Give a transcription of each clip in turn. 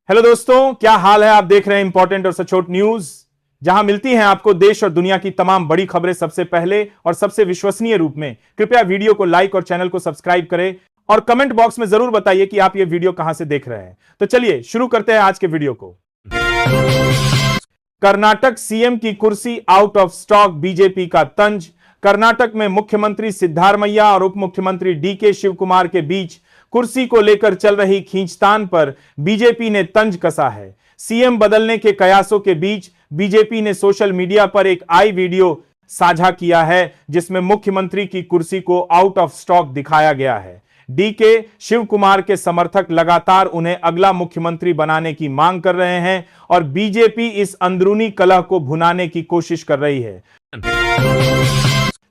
Hello दोस्तों, क्या हाल है। आप देख रहे हैं इंपॉर्टेंट और सचोट न्यूज, जहां मिलती हैं आपको देश और दुनिया की तमाम बड़ी खबरें सबसे पहले और सबसे विश्वसनीय रूप में। कृपया वीडियो को लाइक और चैनल को सब्सक्राइब करें और कमेंट बॉक्स में जरूर बताइए कि आप ये वीडियो कहां से देख रहे हैं। तो चलिए शुरू करते हैं आज के वीडियो को। कर्नाटक सीएम की कुर्सी आउट ऑफ स्टॉक, बीजेपी का तंज। कर्नाटक में मुख्यमंत्री सिद्धारमैया और उप मुख्यमंत्री डीके शिवकुमार के बीच कुर्सी को लेकर चल रही खींचतान पर बीजेपी ने तंज कसा है। सीएम बदलने के कयासों के बीच बीजेपी ने सोशल मीडिया पर एक आई वीडियो साझा किया है, जिसमें मुख्यमंत्री की कुर्सी को आउट ऑफ स्टॉक दिखाया गया है। डीके शिवकुमार के समर्थक लगातार उन्हें अगला मुख्यमंत्री बनाने की मांग कर रहे हैं और बीजेपी इस अंदरूनी कलह को भुनाने की कोशिश कर रही है।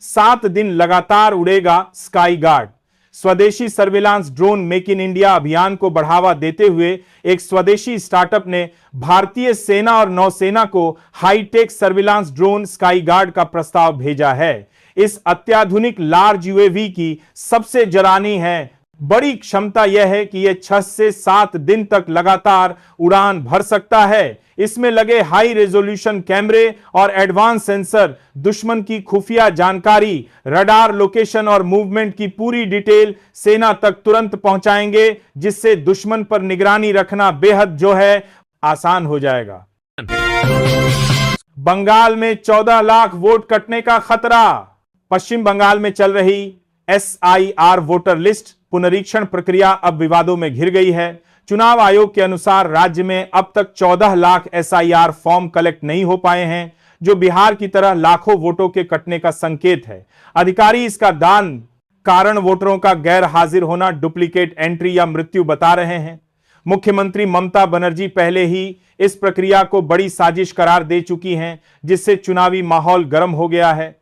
7 दिन लगातार उड़ेगा स्काई गार्ड। स्वदेशी surveillance drone make in India अभियान को बढ़ावा देते हुए एक स्वदेशी स्टार्टअप ने भारतीय सेना और नौसेना को high tech surveillance drone sky guard का प्रस्ताव भेजा है। इस अत्याधुनिक लार्ज यूएवी की सबसे जरानी है बड़ी क्षमता यह है कि यह 6 से 7 दिन तक लगातार उड़ान भर सकता है। इसमें लगे हाई रेजोल्यूशन कैमरे और एडवांस सेंसर दुश्मन की खुफिया जानकारी, रडार लोकेशन और मूवमेंट की पूरी डिटेल सेना तक तुरंत पहुंचाएंगे, जिससे दुश्मन पर निगरानी रखना बेहद आसान हो जाएगा। बंगाल में 14 लाख वोट कटने का खतरा। पश्चिम बंगाल में चल रही SIR वोटर लिस्ट पुनरीक्षण प्रक्रिया अब विवादों में घिर गई है। चुनाव आयोग के अनुसार राज्य में अब तक 14 लाख SIR फॉर्म कलेक्ट नहीं हो पाए हैं, जो बिहार की तरह लाखों वोटों के कटने का संकेत है। अधिकारी इसका कारण वोटरों का गैर हाजिर होना, डुप्लीकेट एंट्री या मृत्यु बता रहे हैं। मुख्यमंत्री ममता बनर्जी पहले ही इस प्रक्रिया को बड़ी साजिश करार दे चुकी हैं, जिससे चुनावी माहौल गर्म हो गया है।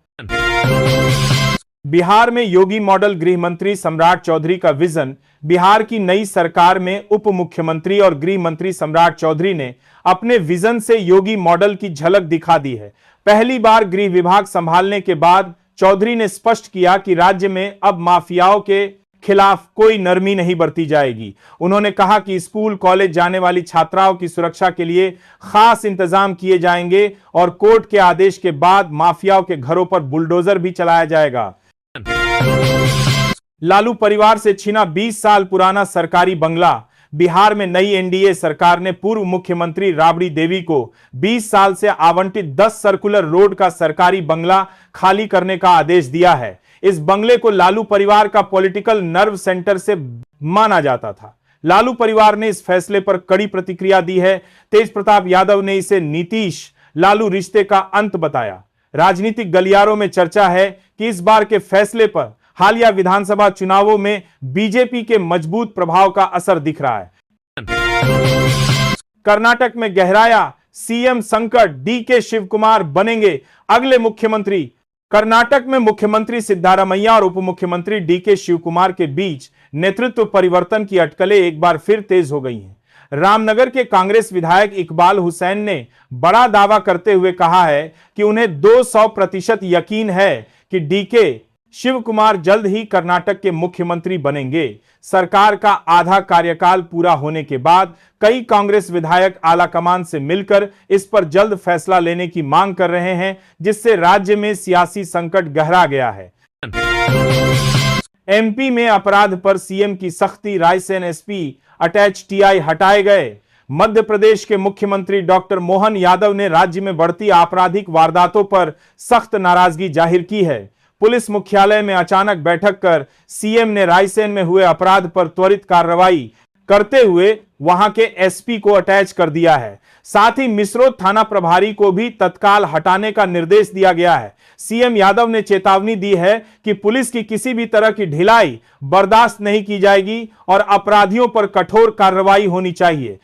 बिहार में योगी मॉडल गृह मंत्री सम्राट चौधरी का विजन। बिहार की नई सरकार में उप मुख्यमंत्री और गृह मंत्री सम्राट चौधरी ने अपने विजन से योगी मॉडल की झलक दिखा दी है। पहली बार गृह विभाग संभालने के बाद चौधरी ने स्पष्ट किया कि राज्य में अब माफियाओं के खिलाफ कोई नरमी नहीं बरती जाएगी। उन्होंने कहा कि स्कूल कॉलेज जाने वाली छात्राओं की सुरक्षा के लिए खास इंतजाम किए जाएंगे और कोर्ट के आदेश के बाद माफियाओं के घरों पर बुलडोजर भी चलाया जाएगा। लालू परिवार से छीना 20 साल पुराना सरकारी बंगला। बिहार में नई एनडीए सरकार ने पूर्व मुख्यमंत्री राबड़ी देवी को 20 साल से आवंटित 10 सर्कुलर रोड का सरकारी बंगला खाली करने का आदेश दिया है। इस बंगले को लालू परिवार का पॉलिटिकल नर्व सेंटर से माना जाता था। लालू परिवार ने इस फैसले पर कड़ी प्रतिक्रिया दी है। तेज प्रताप यादव ने इसे नीतीश लालू रिश्ते का अंत बताया। राजनीतिक गलियारों में चर्चा है कि इस बार के फैसले पर हालिया विधानसभा चुनावों में बीजेपी के मजबूत प्रभाव का असर दिख रहा है। कर्नाटक में गहराया सीएम संकट, डीके शिवकुमार बनेंगे अगले मुख्यमंत्री। कर्नाटक में मुख्यमंत्री सिद्धारमैया और उप मुख्यमंत्री डीके शिवकुमार के बीच नेतृत्व परिवर्तन की अटकलें एक बार फिर तेज हो गई हैं। रामनगर के कांग्रेस विधायक इकबाल हुसैन ने बड़ा दावा करते हुए कहा है कि उन्हें 200% यकीन है कि डीके शिवकुमार जल्द ही कर्नाटक के मुख्यमंत्री बनेंगे। सरकार का आधा कार्यकाल पूरा होने के बाद कई कांग्रेस विधायक आलाकमान से मिलकर इस पर जल्द फैसला लेने की मांग कर रहे हैं, जिससे राज्य में सियासी संकट गहरा गया है। एमपी में अपराध पर सीएम की सख्ती, रायसेन एसपी अटैच टीआई हटाए गए। मध्य प्रदेश के मुख्यमंत्री डॉक्टर मोहन यादव ने राज्य में बढ़ती आपराधिक वारदातों पर सख्त नाराजगी जाहिर की है। पुलिस मुख्यालय में अचानक बैठक कर सीएम ने रायसेन में हुए अपराध पर त्वरित कार्रवाई करते हुए वहां के एसपी को अटैच कर दिया है। साथ ही मिसरोद थाना प्रभारी को भी तत्काल हटाने का निर्देश दिया गया है। सीएम यादव ने चेतावनी दी है कि पुलिस की किसी भी तरह की ढिलाई बर्दाश्त नहीं की जाएगी और अपराधियों पर कठोर कार्रवाई होनी चाहिए।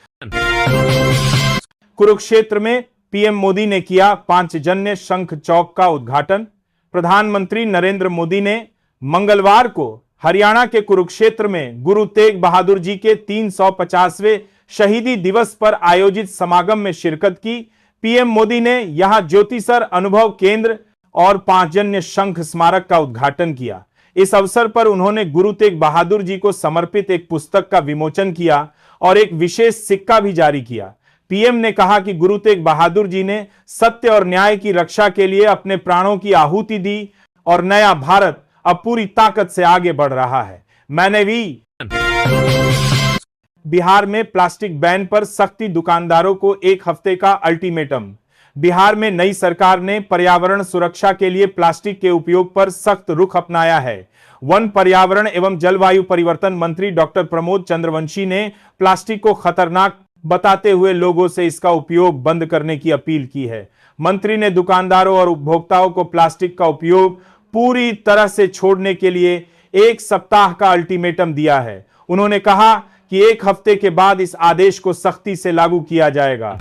कुरुक्षेत्र में पीएम मोदी ने किया पांचजन्य शंख चौक का उद्घाटन। प्रधानमंत्री नरेंद्र मोदी ने मंगलवार को हरियाणा के कुरुक्षेत्र में गुरु तेग बहादुर जी के 350वें शहीदी दिवस पर आयोजित समागम में शिरकत की। पीएम मोदी ने यहां ज्योतिसर अनुभव केंद्र और पांचजन्य शंख स्मारक का उद्घाटन किया। इस अवसर पर उन्होंने गुरु तेग बहादुर जी को समर्पित एक पुस्तक का विमोचन किया और एक विशेष सिक्का भी जारी किया। पीएम ने कहा कि गुरु तेग बहादुर जी ने सत्य और न्याय की रक्षा के लिए अपने प्राणों की आहुति दी और नया भारत अब पूरी ताकत से आगे बढ़ रहा है। मैंने भी बिहार में प्लास्टिक बैन पर सख्ती, दुकानदारों को 1 हफ्ते का अल्टीमेटम। बिहार में नई सरकार ने पर्यावरण सुरक्षा के लिए प्लास्टिक के उपयोग पर सख्त रुख अपनाया है। वन, पर्यावरण एवं जलवायु परिवर्तन मंत्री डॉक्टर प्रमोद चंद्रवंशी ने प्लास्टिक को खतरनाक बताते हुए लोगों से इसका उपयोग बंद करने की अपील की है। मंत्री ने दुकानदारों और उपभोक्ताओं को प्लास्टिक का उपयोग पूरी तरह से छोड़ने के लिए 1 सप्ताह का अल्टीमेटम दिया है। उन्होंने कहा कि 1 हफ्ते के बाद इस आदेश को सख्ती से लागू किया जाएगा।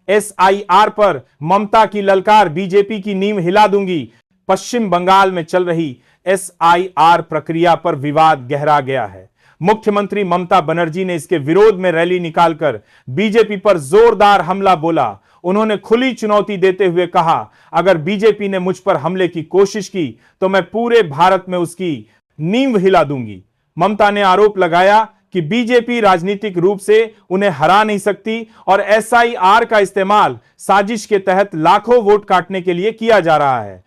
SIR पर ममता की ललकार, बीजेपी की नींव हिला दूंगी। पश्चिम बंगाल में चल रही SIR प्रक्रिया पर विवाद गहरा गया है। मुख्यमंत्री ममता बनर्जी ने इसके विरोध में रैली निकालकर बीजेपी पर जोरदार हमला बोला। उन्होंने खुली चुनौती देते हुए कहा, अगर बीजेपी ने मुझ पर हमले की कोशिश की तो मैं पूरे भारत में उसकी नींव हिला दूंगी। ममता ने आरोप लगाया कि बीजेपी राजनीतिक रूप से उन्हें हरा नहीं सकती और SIR का इस्तेमाल साजिश के तहत लाखों वोट काटने के लिए किया जा रहा है।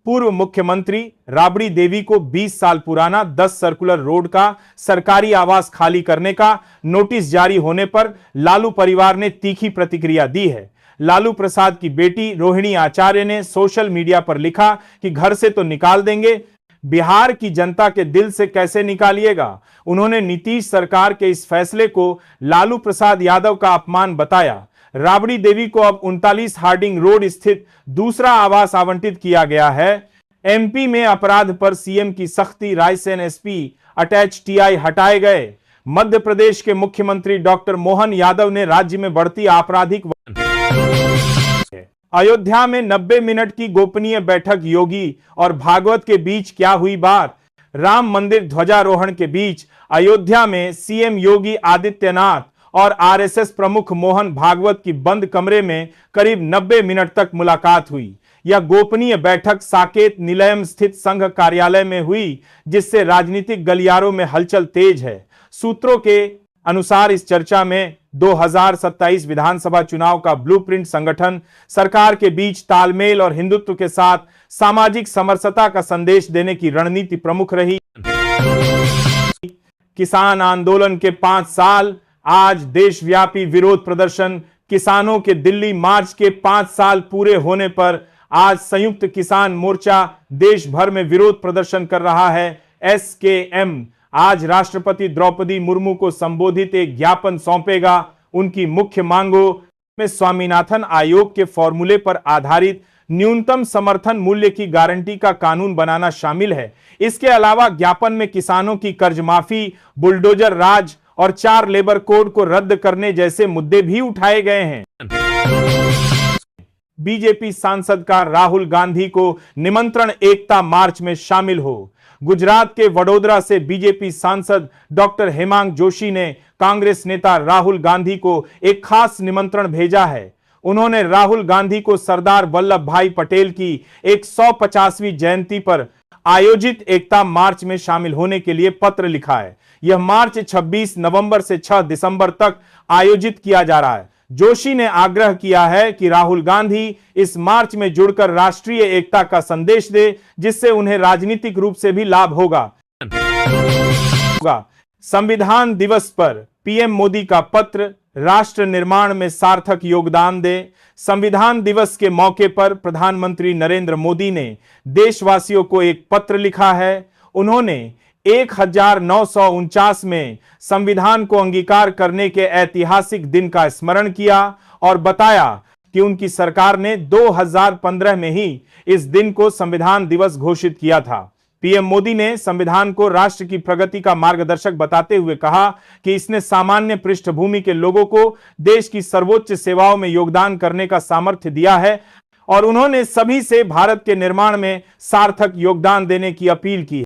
पूर्व मुख्यमंत्री राबड़ी देवी को 20 साल पुराना 10 सर्कुलर रोड का सरकारी आवास खाली करने का नोटिस जारी होने पर लालू परिवार ने तीखी प्रतिक्रिया दी है। लालू प्रसाद की बेटी रोहिणी आचार्य ने सोशल मीडिया पर लिखा कि घर से तो निकाल देंगे, बिहार की जनता के दिल से कैसे निकालिएगा। उन्होंने नीतीश सरकार के इस फैसले को लालू प्रसाद यादव का अपमान बताया। राबड़ी देवी को अब 39 हार्डिंग रोड स्थित दूसरा आवास आवंटित किया गया है। MP में अपराध पर सीएम की सख्ती, रायसेन SP अटैच TI हटाए गए। मध्य प्रदेश के मुख्यमंत्री डॉक्टर मोहन यादव ने राज्य में बढ़ती आपराधिक। अयोध्या में 90 मिनट की गोपनीय बैठक, योगी और भागवत के बीच क्या हुई बात। राम मंदिर ध्वजारोहण के बीच अयोध्या में सीएम योगी आदित्यनाथ और RSS प्रमुख मोहन भागवत की बंद कमरे में करीब 90 मिनट तक मुलाकात हुई। यह गोपनीय बैठक साकेत निलयम स्थित संघ कार्यालय में हुई, जिससे राजनीतिक गलियारों में हलचल तेज है। सूत्रों के अनुसार इस चर्चा में 2027 विधानसभा चुनाव का ब्लूप्रिंट, संगठन, सरकार के बीच तालमेल और हिंदुत्व के साथ सामाजिक समरसता का संदेश देने की रणनीति प्रमुख रही। किसान आंदोलन के 5 साल, आज देशव्यापी विरोध प्रदर्शन। किसानों के दिल्ली मार्च के 5 साल पूरे होने पर आज संयुक्त किसान मोर्चा देश भर में विरोध प्रदर्शन कर रहा है। SKM आज राष्ट्रपति द्रौपदी मुर्मू को संबोधित एक ज्ञापन सौंपेगा। उनकी मुख्य मांगों में स्वामीनाथन आयोग के फॉर्मूले पर आधारित न्यूनतम समर्थन मूल्य की गारंटी का कानून बनाना शामिल है। इसके अलावा ज्ञापन में किसानों की कर्ज माफी, बुलडोजर राज और 4 लेबर कोड को रद्द करने जैसे मुद्दे भी उठाए गए हैं। बीजेपी सांसद का राहुल गांधी को निमंत्रण एकता मार्च में शामिल हो। गुजरात के वडोदरा से बीजेपी सांसद डॉक्टर हेमांग जोशी ने कांग्रेस नेता राहुल गांधी को एक खास निमंत्रण भेजा है। उन्होंने राहुल गांधी को सरदार वल्लभ भाई पटेल की 150वीं जयंती पर आयोजित एकता मार्च में शामिल होने के लिए पत्र लिखा है। यह मार्च 26 नवंबर से 6 दिसंबर तक आयोजित किया जा रहा है। जोशी ने आग्रह किया है कि राहुल गांधी इस मार्च में जुड़कर राष्ट्रीय एकता का संदेश दे, जिससे उन्हें राजनीतिक रूप से भी लाभ होगा। संविधान दिवस पर पीएम मोदी का पत्र, राष्ट्र निर्माण में सार्थक योगदान दे। संविधान दिवस के मौके पर प्रधानमंत्री नरेंद्र मोदी ने देशवासियों को एक पत्र लिखा है। उन्होंने 1949 में संविधान को अंगीकार करने के ऐतिहासिक दिन का स्मरण किया और बताया कि उनकी सरकार ने 2015 में ही इस दिन को संविधान दिवस घोषित किया था। पीएम मोदी ने संविधान को राष्ट्र की प्रगति का मार्गदर्शक बताते हुए कहा कि इसने सामान्य पृष्ठभूमि के लोगों को देश की सर्वोच्च सेवाओं में योगदान करने का सामर्थ्य दिया है और उन्होंने सभी से भारत के निर्माण में सार्थक योगदान देने की अपील की।